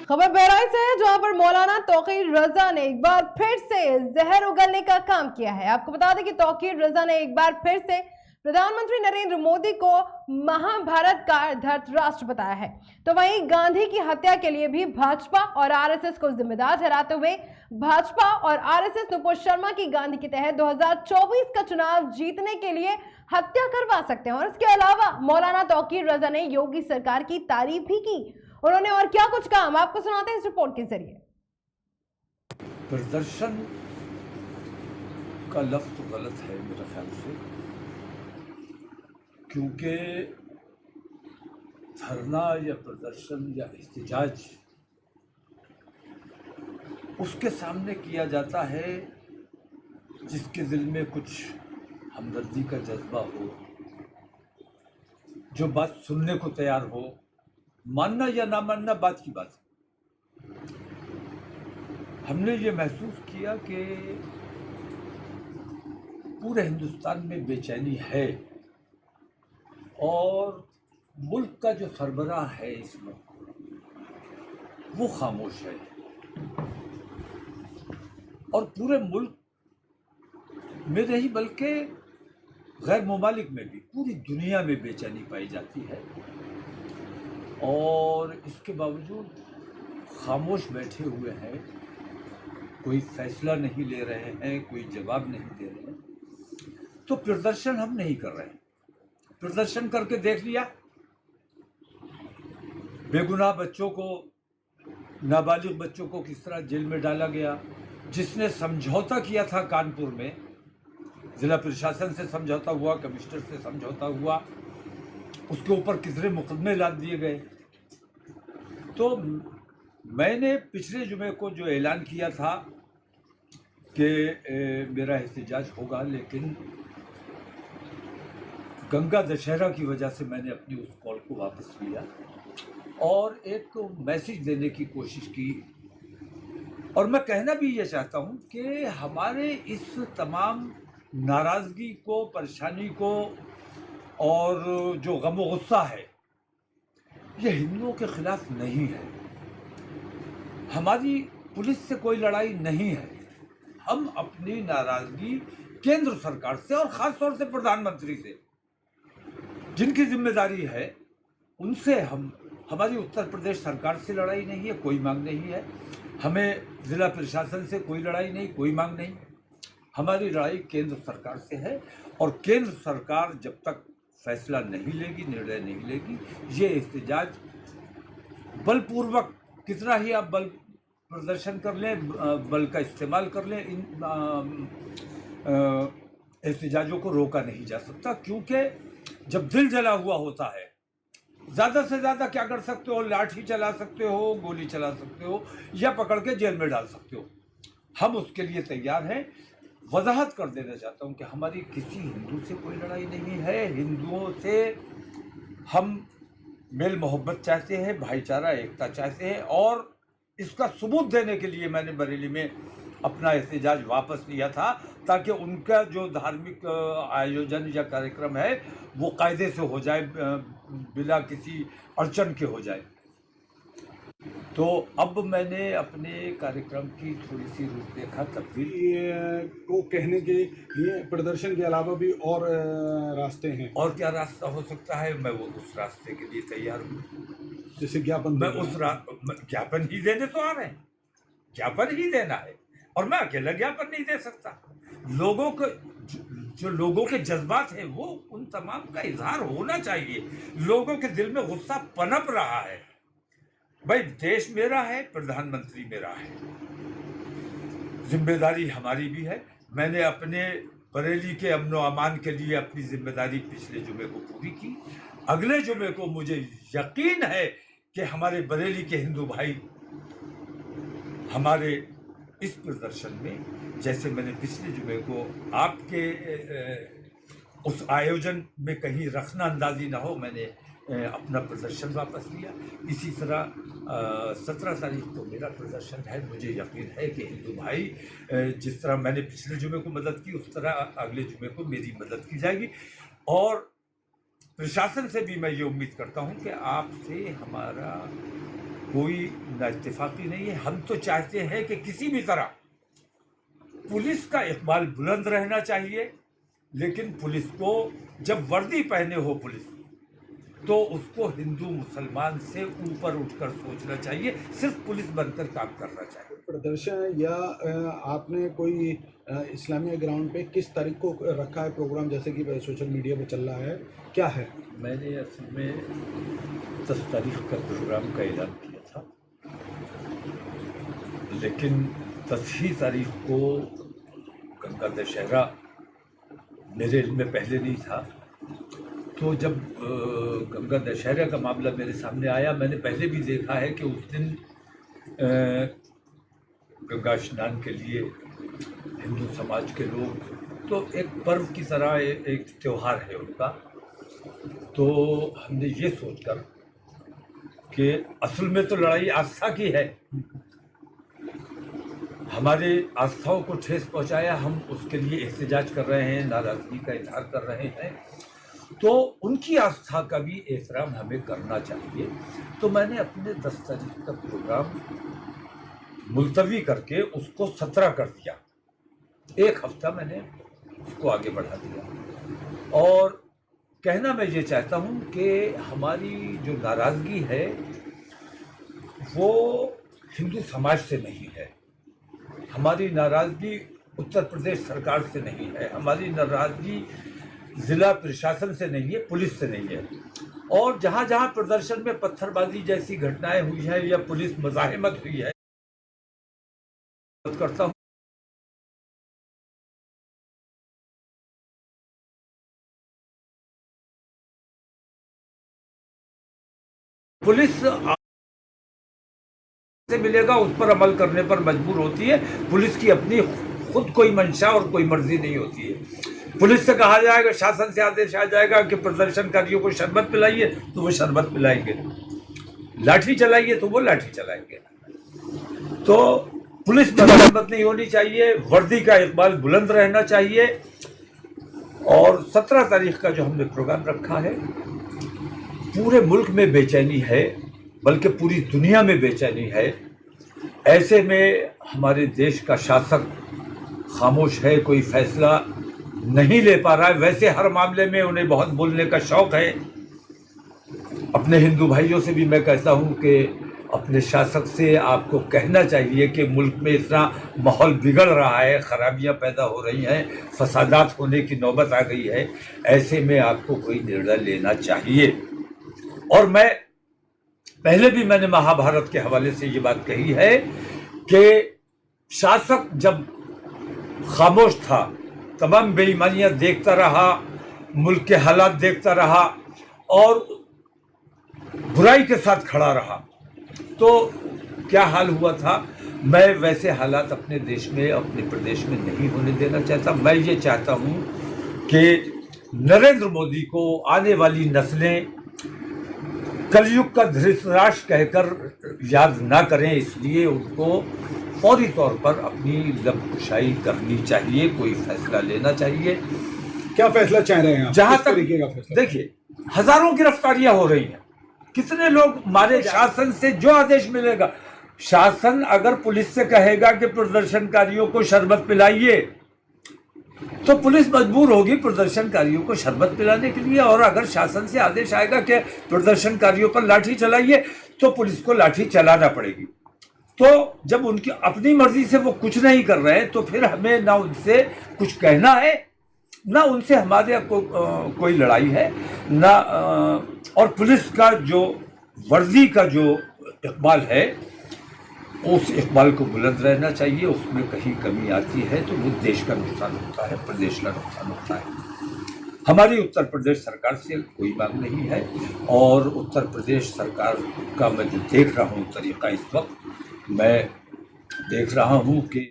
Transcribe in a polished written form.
खबर बहराइच से है, जहां पर मौलाना तौकीर रजा ने एक बार फिर से जहर उगलने का काम किया है। आपको बता दें कि तौकीर रजा ने एक बार फिर से प्रधानमंत्री नरेंद्र मोदी को महाभारत का धृतराष्ट्र बताया है। तो वहीं गांधी की हत्या के लिए भी भाजपा और आरएसएस को जिम्मेदार ठहराते हुए भाजपा और आरएसएस नुपुर शर्मा की गांधी के तहत 2024 का चुनाव जीतने के लिए हत्या करवा सकते हैं। और इसके अलावा मौलाना तौकीर रजा ने योगी सरकार की तारीफ भी की। उन्होंने और क्या कुछ कहा, हम आपको सुनाते हैं इस रिपोर्ट के जरिए। प्रदर्शन का लफ्ज तो गलत है मेरे ख्याल से, क्योंकि धरना या प्रदर्शन या एहतजाज उसके सामने किया जाता है जिसके दिल में कुछ हमदर्दी का जज्बा हो, जो बात सुनने को तैयार हो। मानना या ना मानना बात की बात है। हमने ये महसूस किया कि पूरे हिंदुस्तान में बेचैनी है और मुल्क का जो सरबराह है इस वक्त वो खामोश है और पूरे मुल्क में नहीं बल्कि गैर ममालिक में भी पूरी दुनिया में बेचैनी पाई जाती है। और इसके बावजूद खामोश बैठे हुए हैं, कोई फैसला नहीं ले रहे हैं, कोई जवाब नहीं दे रहे हैं। तो प्रदर्शन हम नहीं कर रहे हैं। प्रदर्शन करके देख लिया, बेगुनाह बच्चों को, नाबालिग बच्चों को किस तरह जेल में डाला गया। जिसने समझौता किया था कानपुर में, जिला प्रशासन से समझौता हुआ, कमिश्नर से समझौता हुआ, उसके ऊपर कितने मुकदमे लाद दिए गए। तो मैंने पिछले जुमे को जो ऐलान किया था कि मेरा एहतजाज होगा, लेकिन गंगा दशहरा की वजह से मैंने अपनी उस कॉल को वापस लिया और एक मैसेज देने की कोशिश की। और मैं कहना भी ये चाहता हूँ कि हमारे इस तमाम नाराज़गी को, परेशानी को और जो गम गुस्सा है, ये हिंदुओं के खिलाफ नहीं है। हमारी पुलिस से कोई लड़ाई नहीं है। हम अपनी नाराज़गी केंद्र सरकार से और ख़ास तौर से प्रधानमंत्री से, जिनकी जिम्मेदारी है, उनसे हमारी उत्तर प्रदेश सरकार से लड़ाई नहीं है, कोई मांग नहीं है। हमें ज़िला प्रशासन से कोई लड़ाई नहीं, कोई मांग नहीं। हमारी लड़ाई केंद्र सरकार से है और केंद्र सरकार जब तक फैसला नहीं लेगी, निर्णय नहीं लेगी, ये एहतजाज बलपूर्वक, कितना ही आप बल प्रदर्शन कर लें, बल का इस्तेमाल कर लें, इन एहतजाजों को रोका नहीं जा सकता। क्योंकि जब दिल जला हुआ होता है, ज़्यादा से ज़्यादा क्या कर सकते हो? लाठी चला सकते हो, गोली चला सकते हो या पकड़ के जेल में डाल सकते हो। हम उसके लिए तैयार हैं। वजाहत कर देना चाहता हूँ कि हमारी किसी हिंदू से कोई लड़ाई नहीं है। हिंदुओं से हम मेल मोहब्बत चाहते हैं, भाईचारा, एकता चाहते हैं और इसका सबूत देने के लिए मैंने बरेली में अपना एहतजाज वापस लिया था, ताकि उनका जो धार्मिक आयोजन या कार्यक्रम है वो कायदे से हो जाए, बिना किसी अड़चन के हो जाए। तो अब मैंने अपने कार्यक्रम की थोड़ी सी रूपरेखा तब्दील को कहने के लिए प्रदर्शन के अलावा भी और रास्ते हैं। और क्या रास्ता हो सकता है? मैं वो उस रास्ते के लिए तैयार हूँ। जैसे ज्ञापन, मैं उस ज्ञापन ही देने तो आ रहे हैं, ज्ञापन ही देना है और मैं अकेला ज्ञापन नहीं दे सकता। लोगों को जो लोगों के जज्बात हैं वो उन तमाम का इजहार होना चाहिए। लोगों के दिल में गुस्सा पनप रहा है। भाई, देश मेरा है, प्रधानमंत्री मेरा है, जिम्मेदारी हमारी भी है। मैंने अपने बरेली के अमन व अमान के लिए अपनी जिम्मेदारी पिछले जुमे को पूरी की। अगले जुमे को मुझे यकीन है कि हमारे बरेली के हिंदू भाई हमारे इस प्रदर्शन में, जैसे मैंने पिछले जुमे को आपके उस आयोजन में कहीं रखना अंदाजी ना हो, मैंने अपना प्रदर्शन वापस लिया। इसी तरह 17 तारीख को मेरा प्रदर्शन है। मुझे यकीन है कि हिंदू भाई, जिस तरह मैंने पिछले जुमे को मदद की, उस तरह अगले जुमे को मेरी मदद की जाएगी। और प्रशासन से भी मैं ये उम्मीद करता हूँ कि आपसे हमारा कोई ना इत्तेफाकी नहीं है। हम तो चाहते हैं कि किसी भी तरह पुलिस का इकबाल बुलंद रहना चाहिए, लेकिन पुलिस को जब वर्दी पहने हो पुलिस, तो उसको हिंदू मुसलमान से ऊपर उठकर सोचना चाहिए, सिर्फ पुलिस बनकर काम करना चाहिए। प्रदर्शन या आपने कोई इस्लामिया ग्राउंड पे किस तारीख को रखा है प्रोग्राम, जैसे कि सोशल मीडिया पे चल रहा है, क्या है? मैंने असल में 10 तारीख का प्रोग्राम का ऐलान किया था, लेकिन 10 ही तारीख को गंगा दशहरा मेरे इल्म में पहले नहीं था। तो जब गंगा दशहरा का मामला मेरे सामने आया, मैंने पहले भी देखा है कि उस दिन गंगा स्नान के लिए हिंदू समाज के लोग तो एक पर्व की तरह एक त्यौहार है उनका। तो हमने ये सोचकर कि असल में तो लड़ाई आस्था की है, हमारे आस्थाओं को ठेस पहुंचाया, हम उसके लिए एहतजाज कर रहे हैं, नाराज़गी का इजहार कर रहे हैं, तो उनकी आस्था का भी एहतराम हमें करना चाहिए। तो मैंने अपने 10 तारीख का प्रोग्राम मुलतवी करके उसको 17 कर दिया। एक हफ्ता मैंने उसको आगे बढ़ा दिया। और कहना मैं ये चाहता हूँ कि हमारी जो नाराज़गी है वो हिंदू समाज से नहीं है, हमारी नाराज़गी उत्तर प्रदेश सरकार से नहीं है, हमारी नाराज़गी ज़िला प्रशासन से नहीं है, पुलिस से नहीं है। और जहाँ जहाँ प्रदर्शन में पत्थरबाजी जैसी घटनाएं हुई हैं या पुलिस मज़ाहिमत हुई है, करता हूँ पुलिस से मिलेगा, उस पर अमल करने पर मजबूर होती है। पुलिस की अपनी खुद कोई मंशा और कोई मर्जी नहीं होती है। पुलिस से कहा जाएगा, शासन से आदेश आ जाएगा कि प्रदर्शनकारियों को शरबत पिलाइए, तो वो शरबत पिलाएंगे, लाठी चलाइए तो वो लाठी चलाएंगे। तो पुलिस पर मजबूत नहीं होनी चाहिए, वर्दी का इकबाल बुलंद रहना चाहिए। और 17 तारीख का जो हमने प्रोग्राम रखा है, पूरे मुल्क में बेचैनी है, बल्कि पूरी दुनिया में बेचैनी है। ऐसे में हमारे देश का शासक खामोश है, कोई फैसला नहीं ले पा रहा है। वैसे हर मामले में उन्हें बहुत बोलने का शौक़ है। अपने हिंदू भाइयों से भी मैं कहता हूँ कि अपने शासक से आपको कहना चाहिए कि मुल्क में इतना माहौल बिगड़ रहा है, ख़राबियाँ पैदा हो रही हैं, फसादात होने की नौबत आ गई है। ऐसे में आपको कोई निर्णय लेना चाहिए। और मैं पहले भी मैंने महाभारत के हवाले से ये बात कही है कि शासक जब खामोश था, तमाम बेईमानियाँ देखता रहा, मुल्क के हालात देखता रहा और बुराई के साथ खड़ा रहा, तो क्या हाल हुआ था। मैं वैसे हालात अपने देश में, अपने प्रदेश में नहीं होने देना चाहता। मैं ये चाहता हूँ कि नरेंद्र मोदी को आने वाली नस्लें कलयुग का धृतराष्ट्र कहकर याद ना करें, इसलिए उनको फौरी तौर पर अपनी लबकुशाई करनी चाहिए, कोई फैसला लेना चाहिए। क्या फैसला चाह रहे हैं आप? जहाँ किस तक तरीके का फैसला? देखिए, हजारों गिरफ्तारियां हो रही हैं, कितने लोग मारे। शासन से जो आदेश मिलेगा, शासन अगर पुलिस से कहेगा कि प्रदर्शनकारियों को शरबत पिलाइए, तो पुलिस मजबूर होगी प्रदर्शनकारियों को शरबत पिलाने के लिए। और अगर शासन से आदेश आएगा कि प्रदर्शनकारियों पर लाठी चलाइए, तो पुलिस को लाठी चलाना पड़ेगी। तो जब उनकी अपनी मर्जी से वो कुछ नहीं कर रहे हैं, तो फिर हमें ना उनसे कुछ कहना है, ना उनसे हमारे कोई लड़ाई है ना। और पुलिस का जो वर्दी का जो इकबाल है, उस इकबाल को बुलंद रहना चाहिए। उसमें कहीं कमी आती है तो वो देश का नुकसान होता है, प्रदेश का नुकसान होता है। हमारी उत्तर प्रदेश सरकार से कोई मांग नहीं है। और उत्तर प्रदेश सरकार का मैं जो देख रहा हूँ तरीका, इस वक्त मैं देख रहा हूँ कि